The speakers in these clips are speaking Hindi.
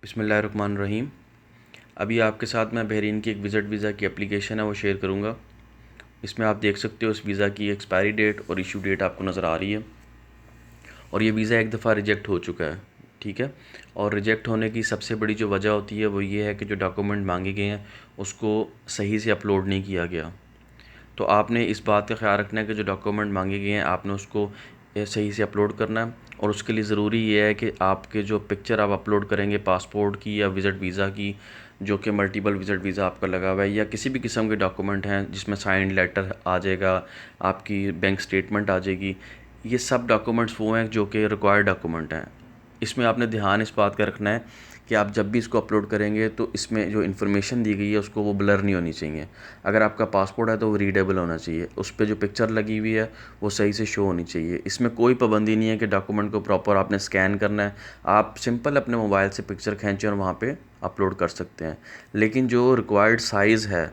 बिस्मिल्लाहिर्रहमानिर्रहीम। अभी आपके साथ मैं बहरीन की एक विज़िट वीज़ा की एप्लीकेशन है वो शेयर करूँगा। इसमें आप देख सकते हो उस वीज़ा की एक्सपायरी डेट और इशू डेट आपको नज़र आ रही है। और ये वीज़ा एक दफ़ा रिजेक्ट हो चुका है, ठीक है। और रिजेक्ट होने की सबसे बड़ी जो वजह होती है वो ये है कि जो डॉक्यूमेंट मांगे गए हैं उसको सही से अपलोड नहीं किया गया। तो आपने इस बात का ख्याल रखना है कि जो डॉक्यूमेंट मांगे गए हैं आपने उसको सही से अपलोड करना है। और उसके लिए ज़रूरी ये है कि आपके जो पिक्चर आप अपलोड करेंगे पासपोर्ट की या विज़िट वीज़ा की, जो कि मल्टीपल विज़िट वीज़ा आपका लगा हुआ है, या किसी भी किस्म के डॉक्यूमेंट हैं जिसमें साइंड लेटर आ जाएगा, आपकी बैंक स्टेटमेंट आ जाएगी, ये सब डॉक्यूमेंट्स वो हैं जो कि रिक्वायर्ड डॉक्यूमेंट हैं। इसमें आपने ध्यान इस बात का रखना है कि आप जब भी इसको अपलोड करेंगे तो इसमें जो इन्फॉर्मेशन दी गई है उसको वो ब्लर नहीं होनी चाहिए। अगर आपका पासपोर्ट है तो वो रीडेबल होना चाहिए, उस पर जो पिक्चर लगी हुई है वो सही से शो होनी चाहिए। इसमें कोई पाबंदी नहीं है कि डॉक्यूमेंट को प्रॉपर आपने स्कैन करना है। आप सिंपल अपने मोबाइल से पिक्चर खींचें और वहाँ पे अपलोड कर सकते हैं। लेकिन जो रिक्वायर्ड साइज़ है,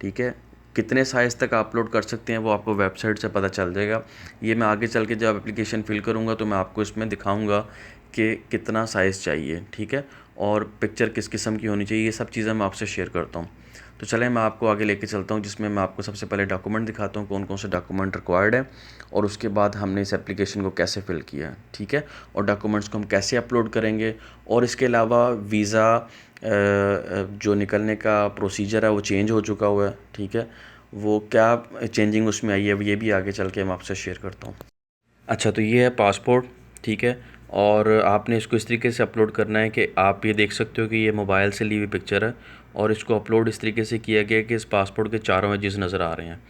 ठीक है, कितने साइज़ तक अपलोड कर सकते हैं वो आपको वेबसाइट से पता चल जाएगा। ये मैं आगे चल के जब एप्लीकेशन फ़िल करूँगा तो मैं आपको इसमें दिखाऊँगा कि कितना साइज़ चाहिए, ठीक है, और पिक्चर किस किस्म की होनी चाहिए, ये सब चीज़ें मैं आपसे शेयर करता हूँ। तो चलें मैं आपको आगे लेके चलता हूँ, जिसमें मैं आपको सबसे पहले डॉक्यूमेंट दिखाता हूँ, कौन कौन से डॉक्यूमेंट रिक्वायर्ड है, और उसके बाद हमने इस एप्लीकेशन को कैसे फ़िल किया है, ठीक है, और डॉक्यूमेंट्स को हम कैसे अपलोड करेंगे। और इसके अलावा वीज़ा जो निकलने का प्रोसीजर है वो चेंज हो चुका हुआ है, ठीक है, वो क्या चेंजिंग उसमें आई है ये भी आगे चल के मैं आपसे शेयर करता हूँ। अच्छा, तो ये है पासपोर्ट, ठीक है, और आपने इसको इस तरीके से अपलोड करना है कि आप ये देख सकते हो कि ये मोबाइल से ली हुई पिक्चर है, और इसको अपलोड इस तरीके से किया गया है कि इस पासपोर्ट के चारों एजेस नज़र आ रहे हैं,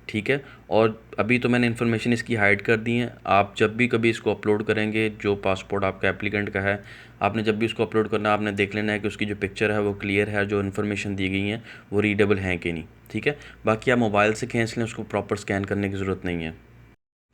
ठीक है। और अभी तो मैंने इन्फॉर्मेशन इसकी हाइड कर दी है। आप जब भी कभी इसको अपलोड करेंगे, जो पासपोर्ट आपका एप्लीकेंट का है, आपने जब भी उसको अपलोड करना है आपने देख लेना है कि उसकी जो पिक्चर है वो क्लियर है, जो इन्फॉर्मेशन दी गई है वो रीडेबल हैं कि नहीं, ठीक है। बाकी आप मोबाइल से खींच लें, उसको प्रॉपर स्कैन करने की ज़रूरत नहीं है।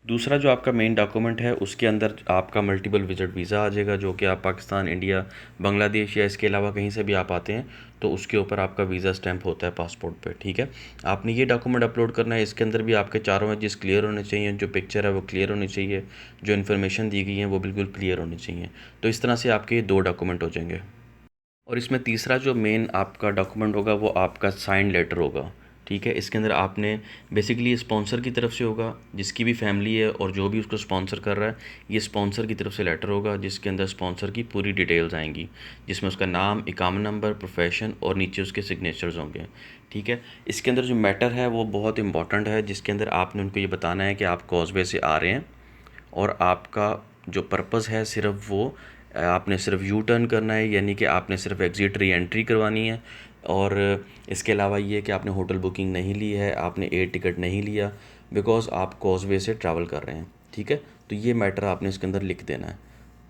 दूसरा जो आपका मेन डॉक्यूमेंट है उसके अंदर आपका मल्टीपल विज़िट वीज़ा आ जाएगा, जो कि आप पाकिस्तान, इंडिया, बांग्लादेश या इसके अलावा कहीं से भी आप आते हैं तो उसके ऊपर आपका वीज़ा स्टैंप होता है पासपोर्ट पे, ठीक है। आपने ये डॉक्यूमेंट अपलोड करना है। इसके अंदर भी आपके चारों एजेस क्लियर होने चाहिए, जो पिक्चर है वो क्लियर होनी चाहिए, जो इन्फॉर्मेशन दी गई है वो बिल्कुल क्लियर होनी चाहिए। तो इस तरह से आपके ये 2 डॉक्यूमेंट हो जाएंगे। और इसमें तीसरा जो मेन आपका डॉक्यूमेंट होगा वो आपका साइन लेटर होगा, ठीक है। इसके अंदर आपने बेसिकली स्पॉन्सर की तरफ से होगा, जिसकी भी फैमिली है और जो भी उसको स्पॉन्सर कर रहा है, ये स्पॉन्सर की तरफ से लेटर होगा जिसके अंदर स्पॉन्सर की पूरी डिटेल्स आएंगी, जिसमें उसका नाम, इकामा नंबर, प्रोफेशन और नीचे उसके सिग्नेचर्स होंगे, ठीक है। इसके अंदर जो मैटर है वो बहुत इंपॉर्टेंट है, जिसके अंदर आपने उनको ये बताना है कि आप कॉजवे से आ रहे हैं और आपका जो पर्पज़ है सिर्फ वो आपने सिर्फ यू टर्न करना है, यानी कि आपने सिर्फ एग्ज़िट री एंट्री करवानी है। और इसके अलावा ये कि आपने होटल बुकिंग नहीं ली है, आपने एयर टिकट नहीं लिया, बिकॉज़ आप कॉजवे से ट्रैवल कर रहे हैं, ठीक है। तो ये मैटर आपने इसके अंदर लिख देना है।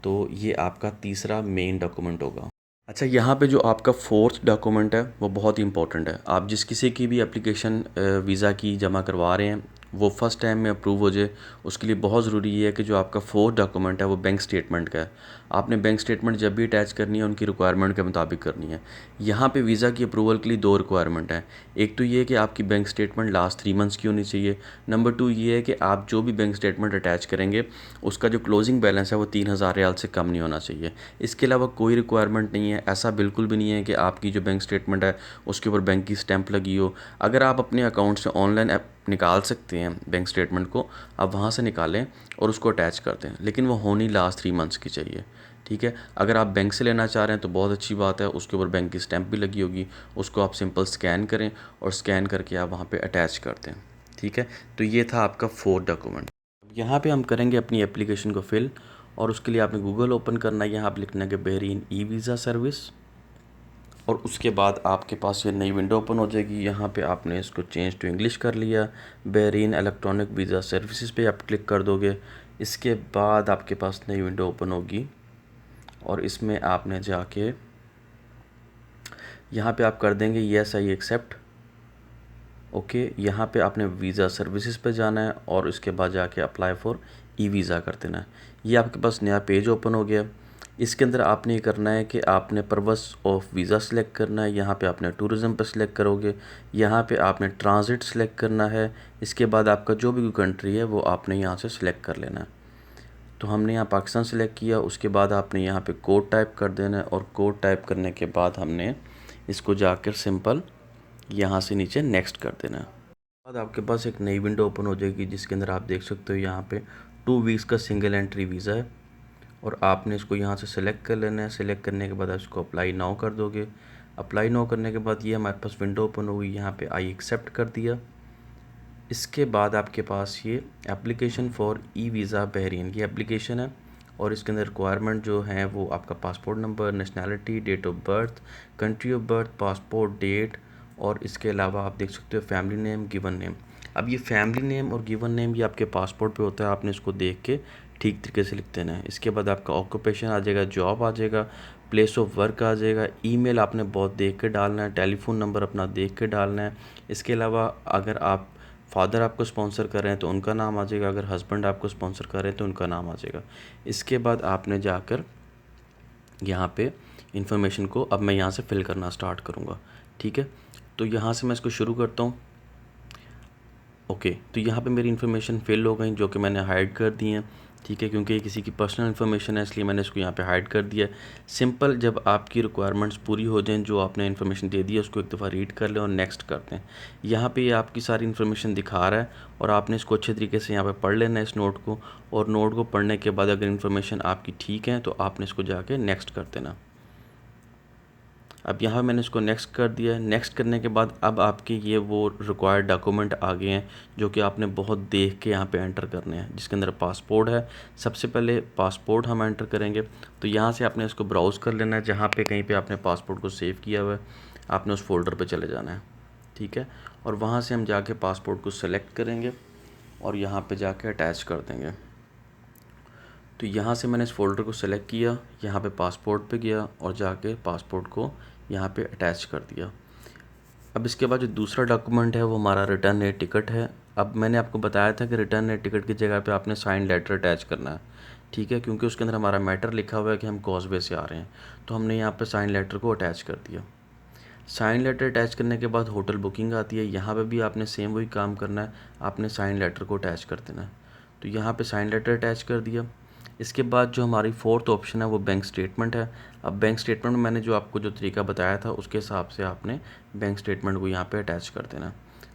तो ये आपका तीसरा मेन डॉक्यूमेंट होगा। अच्छा, यहाँ पे जो आपका फोर्थ डॉक्यूमेंट है वो बहुत ही इंपॉर्टेंट है। आप जिस किसी की भी एप्लीकेशन वीज़ा की जमा करवा रहे हैं वो फ़र्स्ट टाइम में अप्रूव हो जाए, उसके लिए बहुत ज़रूरी ये है कि जो आपका फोर्थ डॉक्यूमेंट है वो बैंक स्टेटमेंट का है। आपने बैंक स्टेटमेंट जब भी अटैच करनी है उनकी रिक्वायरमेंट के मुताबिक करनी है। यहाँ पे वीज़ा की अप्रूवल के लिए 2 रिक्वायरमेंट हैं। एक तो ये है कि आपकी बैंक स्टेटमेंट लास्ट 3 मंथ्स की होनी चाहिए। नंबर 2 ये है कि आप जो भी बैंक स्टेटमेंट अटैच करेंगे उसका जो क्लोजिंग बैलेंस है वो 3000 रियाल से कम नहीं होना चाहिए। इसके अलावा कोई रिक्वायरमेंट नहीं है, ऐसा बिल्कुल भी नहीं है कि आपकी जो बैंक स्टेटमेंट है उसके ऊपर बैंक की स्टैंप लगी हो। अगर आप अपने अकाउंट से ऑनलाइन ऐप निकाल सकते हैं बैंक स्टेटमेंट को, आप वहाँ से निकालें और उसको अटैच कर दें, लेकिन वो होनी लास्ट 3 मंथ्स की चाहिए, ठीक है। अगर आप बैंक से लेना चाह रहे हैं तो बहुत अच्छी बात है, उसके ऊपर बैंक की स्टैंप भी लगी होगी, उसको आप सिंपल स्कैन करें और स्कैन करके आप वहाँ पे अटैच कर दें, ठीक है। तो ये था आपका फोर्थ डॉक्यूमेंट। यहाँ पे हम करेंगे अपनी एप्लीकेशन को फिल, और उसके लिए आपने गूगल ओपन करना है, यहाँ पे लिखना है कि बहरीन ई वीज़ा सर्विस, और उसके बाद आपके पास ये नई विंडो ओपन हो जाएगी। यहाँ पे आपने इसको चेंज टू इंग्लिश कर लिया, बहरीन इलेक्ट्रॉनिक वीज़ा सर्विसेज पे आप क्लिक कर दोगे। इसके बाद आपके पास नई विंडो ओपन होगी और इसमें आपने जाके यहाँ पे आप कर देंगे येस आई एक्सेप्ट, ओके। यहाँ पे आपने वीज़ा सर्विसेज पे जाना है और उसके बाद जाके अप्लाई फॉर ई वीज़ा कर देना है। ये आपके पास नया पेज ओपन हो गया। इसके अंदर आपने ये करना है कि आपने पर्पस ऑफ वीज़ा सेलेक्ट करना है, यहाँ पे आपने टूरिज़म पर सिलेक्ट करोगे, यहाँ पे आपने ट्रांजिट सेलेक्ट करना है। इसके बाद आपका जो भी कंट्री है वो आपने यहाँ से सिलेक्ट कर लेना है। तो हमने यहाँ पाकिस्तान सेलेक्ट किया, उसके बाद आपने यहाँ पे कोड टाइप कर देना है और कोड टाइप करने के बाद हमने इसको जाकर सिंपल यहाँ से नीचे नेक्स्ट कर देना है। बाद आपके पास एक नई विंडो ओपन हो जाएगी जिसके अंदर आप देख सकते हो यहाँ पे 2 वीक्स का सिंगल एंट्री वीज़ा है और आपने इसको यहाँ से सिलेक्ट कर लेना है। सिलेक्ट करने के बाद आप इसको अप्लाई नाउ कर दोगे। अप्लाई नाउ करने के बाद ये हमारे पास विंडो ओपन होगी, यहाँ पे आई एक्सेप्ट कर दिया। इसके बाद आपके पास ये application for e visa Bahrain की एप्लीकेशन है और इसके अंदर रिक्वायरमेंट जो है वो आपका passport number, nationality, date of birth, country of birth, passport date और इसके अलावा आप देख सकते हो फैमिली नेम, गिवन नेम। अब ये फैमिली नेम और गिवन नेम ये आपके पासपोर्ट पे होता है, आपने इसको देख के ठीक तरीके से लिख देना है। इसके बाद आपका ऑक्यूपेशन आ जाएगा, जॉब आ जाएगा, प्लेस ऑफ वर्क आ जाएगा, ईमेल आपने बहुत देख के डालना है, टेलीफोन नंबर अपना देख के डालना है। इसके अलावा अगर आप फादर आपको स्पॉन्सर कर रहे हैं तो उनका नाम आ जाएगा, अगर हस्बैंड आपको स्पॉन्सर कर रहे हैं तो उनका नाम आ जाएगा। इसके बाद आपने जाकर यहाँ पे इंफॉर्मेशन को अब मैं यहाँ से फिल करना स्टार्ट करूँगा। ठीक है, तो यहाँ से मैं इसको शुरू करता हूँ। ओके, तो यहाँ पे मेरी इन्फॉर्मेशन फिल हो गई जो कि मैंने हाइड कर दी हैं। ठीक है, क्योंकि ये किसी की पर्सनल इन्फॉर्मेशन है इसलिए मैंने इसको यहाँ पे हाइड कर दिया है। सिंपल जब आपकी रिक्वायरमेंट्स पूरी हो जाएं, जो आपने इन्फॉर्मेशन दे दी है उसको एक दफ़ा रीड कर लें और नेक्स्ट करते हैं। यहाँ पे ये आपकी सारी इन्फॉर्मेशन दिखा रहा है और आपने इसको अच्छे तरीके से यहाँ पे पढ़ लेना है इस नोट को, और नोट को पढ़ने के बाद अगर इन्फॉर्मेशन आपकी ठीक है तो आपने इसको जाके नेक्स्ट कर देना। अब यहाँ मैंने इसको नेक्स्ट कर दिया है। नेक्स्ट करने के बाद अब आपके ये वो रिक्वायर्ड डॉक्यूमेंट आ गए हैं जो कि आपने बहुत देख के यहाँ पे एंटर करने हैं, जिसके अंदर पासपोर्ट है। सबसे पहले पासपोर्ट हम एंटर करेंगे, तो यहाँ से आपने इसको ब्राउज़ कर लेना है। जहाँ पे कहीं पे आपने पासपोर्ट को सेव किया हुआ है आपने उस फोल्डर पे चले जाना है। ठीक है, और वहाँ से हम जाके पासपोर्ट को सेलेक्ट करेंगे और यहाँ पर जाके अटैच कर देंगे। तो यहाँ से मैंने इस फोल्डर को सेलेक्ट किया, यहाँ पे पासपोर्ट पे गया और जाके पासपोर्ट को यहाँ पे अटैच कर दिया। अब इसके बाद जो दूसरा डॉक्यूमेंट है वो हमारा रिटर्न एयर टिकट है। अब मैंने आपको बताया था कि रिटर्न एयर टिकट की जगह पे आपने साइन लेटर अटैच करना है। ठीक है, क्योंकि उसके अंदर हमारा मैटर लिखा हुआ है कि हम कॉजवे से आ रहे हैं, तो हमने यहाँ पर साइन लेटर को अटैच कर दिया। साइन लेटर अटैच करने के बाद होटल बुकिंग आती है, यहाँ पर भी आपने सेम वही काम करना है, आपने साइन लेटर को अटैच कर देना है। तो यहाँ पर साइन लेटर अटैच कर दिया। इसके बाद जो हमारी फोर्थ ऑप्शन है वो बैंक स्टेटमेंट है। अब बैंक स्टेटमेंट में मैंने जो आपको जो तरीका बताया था उसके हिसाब से आपने बैंक स्टेटमेंट को यहाँ पे अटैच कर देना।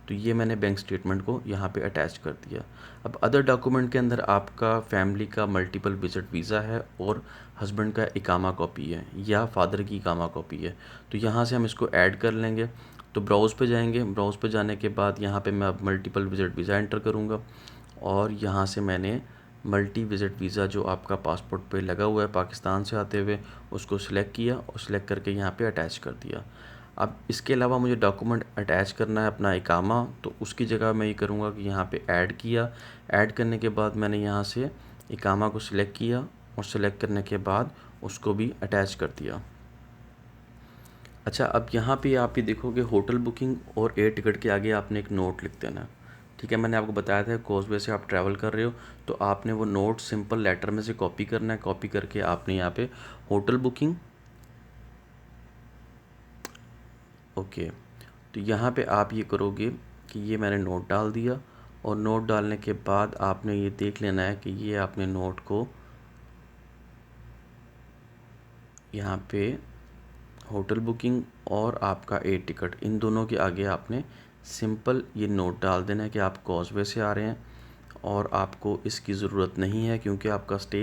तो ये मैंने बैंक स्टेटमेंट को यहाँ पे अटैच कर दिया। अब अदर डॉक्यूमेंट के अंदर आपका फैमिली का मल्टीपल विजिट वीज़ा है और हस्बैंड का इकामा कॉपी है या फादर की इकामा कॉपी है, तो यहाँ से हम इसको ऐड कर लेंगे। तो ब्राउज़ पे जाएंगे, ब्राउज़ पे जाने के बाद यहाँ पे मैं अब मल्टीपल विजिट वीज़ा एंटर करूँगा और यहाँ से मैंने मल्टी विज़िट वीज़ा जो आपका पासपोर्ट पे लगा हुआ है पाकिस्तान से आते हुए उसको सिलेक्ट किया और सिलेक्ट करके यहाँ पे अटैच कर दिया। अब इसके अलावा मुझे डॉक्यूमेंट अटैच करना है अपना इकामा, तो उसकी जगह मैं ये करूँगा कि यहाँ पे ऐड किया। ऐड करने के बाद मैंने यहाँ से इकामा को सिलेक्ट किया और सिलेक्ट करने के बाद उसको भी अटैच कर दिया। अच्छा, अब यहाँ पे आप ये देखोगे होटल बुकिंग और एयर टिकट के आगे आपने एक नोट लिख देना है। ठीक है, मैंने आपको बताया था कॉजवे से आप ट्रैवल कर रहे हो तो आपने वो नोट सिंपल लेटर में से कॉपी करना है। कॉपी करके आपने यहाँ पे होटल बुकिंग, ओके, तो यहाँ पे आप ये करोगे कि ये मैंने नोट डाल दिया और नोट डालने के बाद आपने ये देख लेना है कि ये आपने नोट को यहाँ पे होटल बुकिंग और आपका एयर टिकट इन दोनों के आगे आपने सिंपल ये नोट डाल देना है कि आप कॉजवे से आ रहे हैं और आपको इसकी ज़रूरत नहीं है क्योंकि आपका स्टे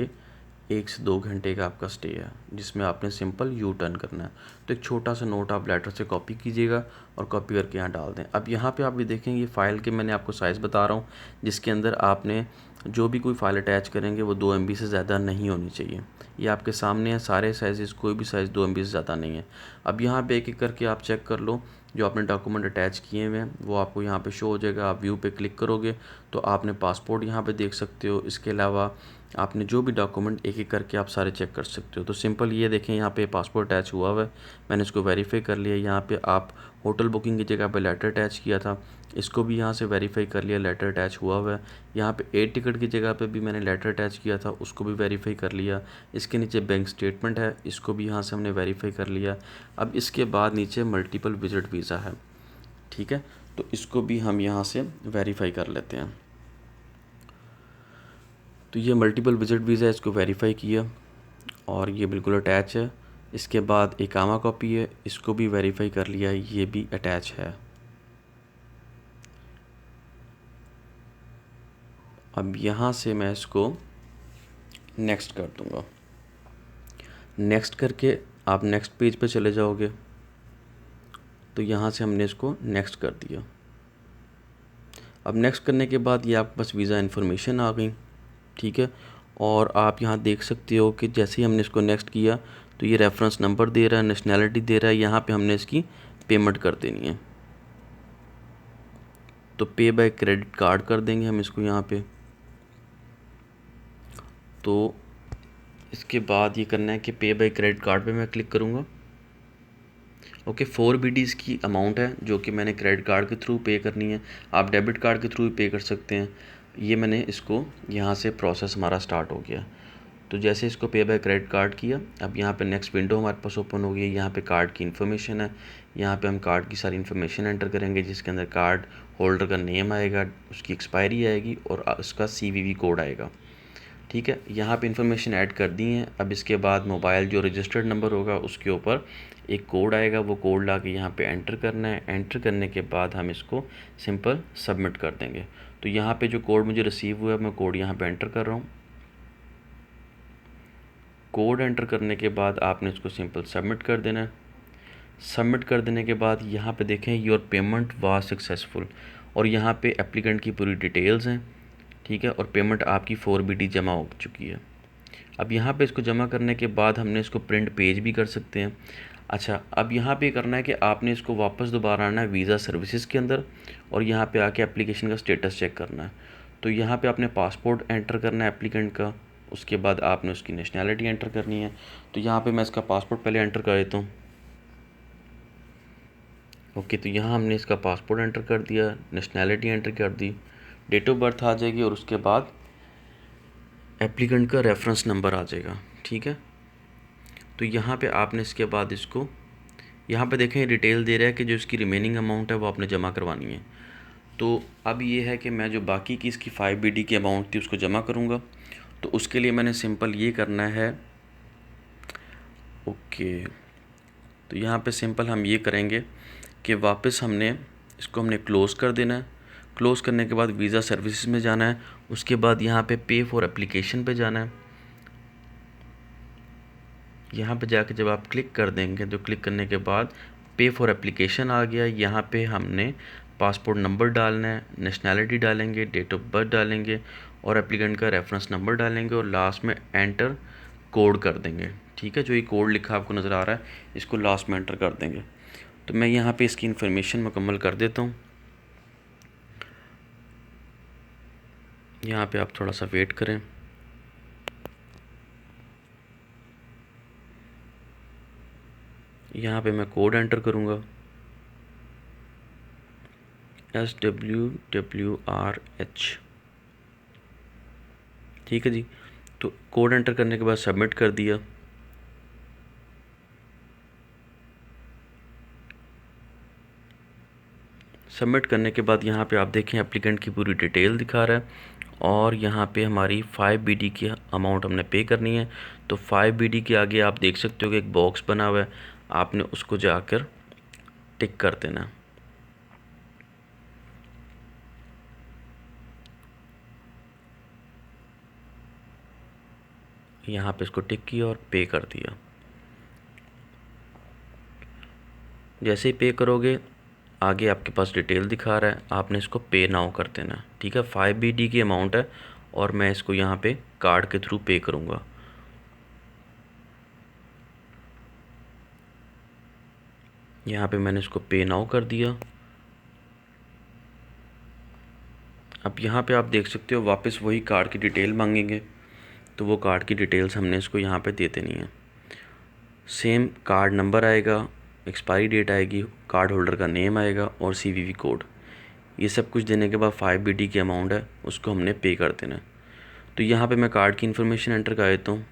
1 से 2 घंटे का आपका स्टे है जिसमें आपने सिंपल यू टर्न करना है। तो एक छोटा सा नोट आप लेटर से कॉपी कीजिएगा और कॉपी करके यहाँ डाल दें। अब यहाँ पे आप भी देखेंगे ये फ़ाइल के मैंने आपको साइज़ बता रहा हूँ जिसके अंदर आपने जो भी कोई फ़ाइल अटैच करेंगे वो 2 MB से ज़्यादा नहीं होनी चाहिए। ये आपके सामने है सारे साइज़, कोई भी साइज़ 2 MB से ज़्यादा नहीं है। अब यहाँ पे एक एक करके आप चेक कर लो, जो आपने डॉक्यूमेंट अटैच किए हुए हैं वो आपको यहाँ पे शो हो जाएगा। आप व्यू पे क्लिक करोगे तो आपने पासपोर्ट यहाँ पे देख सकते हो। इसके अलावा आपने जो भी डॉक्यूमेंट एक एक करके आप सारे चेक कर सकते हो। तो सिंपल ये देखें यहाँ पे पासपोर्ट अटैच हुआ हुआ है, मैंने इसको वेरीफाई कर लिया। यहाँ पे आप होटल बुकिंग की जगह पे लेटर अटैच किया था, इसको भी यहाँ से वेरीफाई कर लिया, लेटर अटैच हुआ हुआ है। यहाँ पे एयर टिकट की जगह पे भी मैंने लेटर अटैच किया था, उसको भी वेरीफाई कर लिया। इसके नीचे बैंक स्टेटमेंट है, इसको भी यहाँ से हमने वेरीफाई कर लिया। अब इसके बाद नीचे मल्टीपल विजिट वीज़ा है, ठीक है, तो इसको भी हम यहाँ से वेरीफाई कर लेते हैं। तो ये मल्टीपल विजिट वीज़ा, इसको वेरीफाई किया और ये बिल्कुल अटैच है। इसके बाद इकामा कॉपी है, इसको भी वेरीफाई कर लिया, ये भी अटैच है। अब यहाँ से मैं इसको नेक्स्ट कर दूँगा। नेक्स्ट करके आप नेक्स्ट पेज पे चले जाओगे, तो यहाँ से हमने इसको नेक्स्ट कर दिया। अब नेक्स्ट करने के बाद ये आपके पास वीज़ा इन्फॉर्मेशन आ गई, ठीक है। और आप यहाँ देख सकते हो कि जैसे ही हमने इसको नेक्स्ट किया तो ये रेफरेंस नंबर दे रहा है, नेशनैलिटी दे रहा है। यहाँ पे हमने इसकी पेमेंट कर देनी है, तो पे बाय क्रेडिट कार्ड कर देंगे हम इसको यहाँ पे। तो इसके बाद ये करना है कि पे बाय क्रेडिट कार्ड पे मैं क्लिक करूँगा। ओके, 4 BDs की अमाउंट है जो कि मैंने क्रेडिट कार्ड के थ्रू पे करनी है। आप डेबिट कार्ड के थ्रू भी पे कर सकते हैं। ये मैंने इसको यहाँ से प्रोसेस हमारा स्टार्ट हो गया। तो जैसे इसको पे बाय क्रेडिट कार्ड किया, अब यहाँ पे नेक्स्ट विंडो हमारे पास ओपन हो गई। यहाँ पे कार्ड की इन्फॉर्मेशन है, यहाँ पे हम कार्ड की सारी इन्फॉर्मेशन एंटर करेंगे, जिसके अंदर कार्ड होल्डर का नेम आएगा, उसकी एक्सपायरी आएगी और उसका CVV कोड आएगा, ठीक है। यहाँ पे इन्फॉर्मेशन ऐड कर दी है। अब इसके बाद मोबाइल जो रजिस्टर्ड नंबर होगा उसके ऊपर एक कोड आएगा, वो कोड ला के यहाँ पे एंटर करना है। एंटर करने के बाद हम इसको सिंपल सबमिट कर देंगे। तो यहाँ पे जो कोड मुझे रिसीव हुआ है, मैं कोड यहाँ पे एंटर कर रहा हूँ। कोड एंटर करने के बाद आपने इसको सिंपल सबमिट कर देना है। सबमिट कर देने के बाद यहाँ पे देखें योर पेमेंट वाज सक्सेसफुल, और यहाँ पे एप्लीकेंट की पूरी डिटेल्स हैं, ठीक है। और पेमेंट आपकी 4 BD जमा हो चुकी है। अब यहाँ पे इसको जमा करने के बाद हमने इसको प्रिंट पेज भी कर सकते हैं। अच्छा, अब यहाँ पे करना है कि आपने इसको वापस दोबारा आना है वीज़ा सर्विसेज के अंदर, और यहाँ पे आके एप्लीकेशन का स्टेटस चेक करना है। तो यहाँ पे आपने पासपोर्ट एंटर करना है एप्लीकेंट का, उसके बाद आपने उसकी नेशनैलिटी एंटर करनी है। तो यहाँ पे मैं इसका पासपोर्ट पहले एंटर कर देता हूँ। ओके, तो यहाँ हमने इसका पासपोर्ट एंटर कर दिया, नेशनैलिटी एंटर कर दी, डेट ऑफ बर्थ आ जाएगी और उसके बाद एप्लीकेंट का रेफरेंस नंबर आ जाएगा, ठीक है। तो यहाँ पे आपने इसके बाद इसको यहाँ पे देखें डिटेल दे रहा है कि जो इसकी रिमेनिंग अमाउंट है वो आपने जमा करवानी है। तो अब ये है कि मैं जो बाकी की इसकी 5 BD की अमाउंट थी उसको जमा करूँगा। तो उसके लिए मैंने सिंपल ये करना है। ओके, तो यहाँ पे सिंपल हम ये करेंगे कि वापस हमने क्लोज़ कर देना है। क्लोज़ करने के बाद वीज़ा सर्विसेज में जाना है, उसके बाद यहाँ पे पे फॉर एप्लीकेशन पे जाना है। यहाँ पे जाके जब आप क्लिक कर देंगे तो क्लिक करने के बाद पे फॉर एप्लीकेशन आ गया। यहाँ पे हमने पासपोर्ट नंबर डालना है, नेशनैलिटी डालेंगे, डेट ऑफ बर्थ डालेंगे और एप्लीकेंट का रेफरेंस नंबर डालेंगे और लास्ट में एंटर कोड कर देंगे, ठीक है। जो ये कोड लिखा आपको नज़र आ रहा है, इसको लास्ट में एंटर कर देंगे। तो मैं यहाँ पे इसकी इन्फॉर्मेशन मुकम्मल कर देता हूँ। यहाँ पे आप थोड़ा सा वेट करें। यहाँ पे मैं कोड एंटर करूँगा, SWWRH, ठीक है जी। तो कोड एंटर करने के बाद सबमिट कर दिया। सबमिट करने के बाद यहाँ पे आप देखें एप्लीकेंट की पूरी डिटेल दिखा रहा है और यहाँ पे हमारी 5 BD की अमाउंट हमने पे करनी है। तो 5 BD के आगे आप देख सकते हो कि एक बॉक्स बना हुआ है, आपने उसको जाकर टिक कर देना। यहाँ पे इसको टिक किया और पे कर दिया। जैसे ही पे करोगे आगे आपके पास डिटेल दिखा रहा है, आपने इसको पे नाउ कर देना, ठीक है। 5 BD की अमाउंट है और मैं इसको यहाँ पे कार्ड के थ्रू पे करूँगा। यहाँ पे मैंने इसको पे नाउ कर दिया। अब यहाँ पे आप देख सकते हो वापस वही कार्ड की डिटेल मांगेंगे, तो वो कार्ड की डिटेल्स हमने इसको यहाँ पे दे देनी है। सेम कार्ड नंबर आएगा, एक्सपायरी डेट आएगी, कार्ड होल्डर का नेम आएगा और CVV कोड। ये सब कुछ देने के बाद 5 BD की अमाउंट है उसको हमने पे कर देना है। तो यहाँ पे मैं कार्ड की इन्फॉर्मेशन एंटर कर देता हूँ।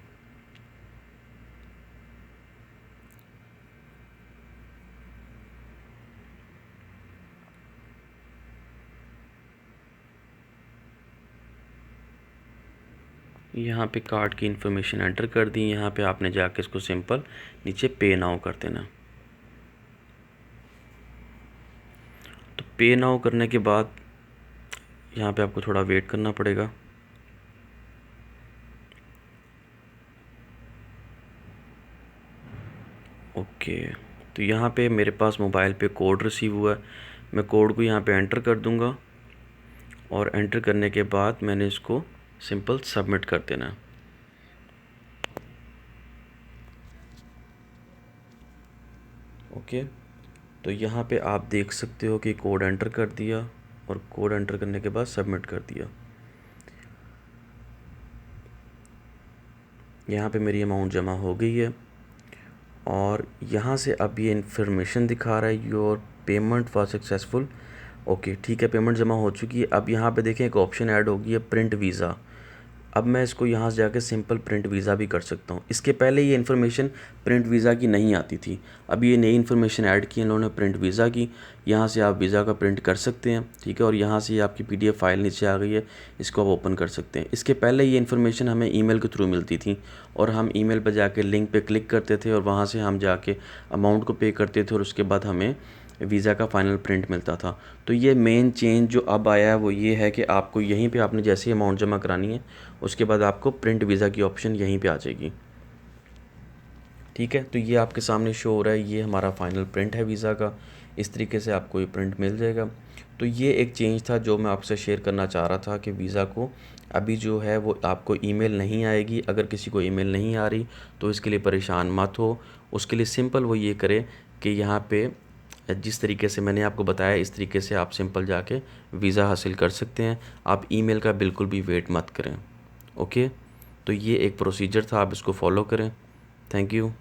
यहाँ पे कार्ड की इन्फॉर्मेशन एंटर कर दी। यहाँ पे आपने जाके इसको सिंपल नीचे पे नाउ कर देना। तो पे नाउ करने के बाद यहाँ पे आपको थोड़ा वेट करना पड़ेगा। ओके, तो यहाँ पे मेरे पास मोबाइल पे कोड रिसीव हुआ है। मैं कोड को यहाँ पे एंटर कर दूँगा और एंटर करने के बाद मैंने इसको सिंपल सबमिट कर देना है। ओके, तो यहाँ पे आप देख सकते हो कि कोड एंटर कर दिया और कोड एंटर करने के बाद सबमिट कर दिया। यहाँ पे मेरी अमाउंट जमा हो गई है और यहाँ से अब ये इन्फॉर्मेशन दिखा रहा है your payment for successful. Okay ठीक है, पेमेंट जमा हो चुकी है। अब यहाँ पे देखें एक ऑप्शन ऐड हो गई है प्रिंट वीज़ा। अब मैं इसको यहाँ से जाके सिंपल प्रिंट वीज़ा भी कर सकता हूँ। इसके पहले ये इन्फॉर्मेशन प्रिंट वीज़ा की नहीं आती थी। अब ये नई इन्फॉर्मेशन ऐड की इन्होंने प्रिंट वीज़ा की। यहाँ से आप वीज़ा का प्रिंट कर सकते हैं, ठीक है। और यहाँ से आपकी PDF फाइल नीचे आ गई है, इसको आप ओपन कर सकते हैं। इसके पहले ये इन्फॉर्मेशन हमें ईमेल के थ्रू मिलती थी और हम ईमेल पर जाके लिंक पे क्लिक करते थे और वहाँ से हम जाके अमाउंट को पे करते थे और उसके बाद हमें वीज़ा का फ़ाइनल प्रिंट मिलता था। तो ये मेन चेंज जो अब आया है वो ये है कि आपको यहीं पे आपने जैसे ही अमाउंट जमा करानी है उसके बाद आपको प्रिंट वीज़ा की ऑप्शन यहीं पे आ जाएगी, ठीक है। तो ये आपके सामने शो हो रहा है, ये हमारा फ़ाइनल प्रिंट है वीज़ा का। इस तरीके से आपको ये प्रिंट मिल जाएगा। तो ये एक चेंज था जो मैं आपसे शेयर करना चाह रहा था कि वीज़ा को अभी जो है वो आपको ईमेल नहीं आएगी। अगर किसी को ईमेल नहीं आ रही तो इसके लिए परेशान मत हो। उसके लिए सिंपल वो ये करे कि यहाँ पे जिस तरीके से मैंने आपको बताया इस तरीके से आप सिंपल जाके वीज़ा हासिल कर सकते हैं। आप ईमेल का बिल्कुल भी वेट मत करें। ओके, तो ये एक प्रोसीजर था, आप इसको फॉलो करें। Thank you.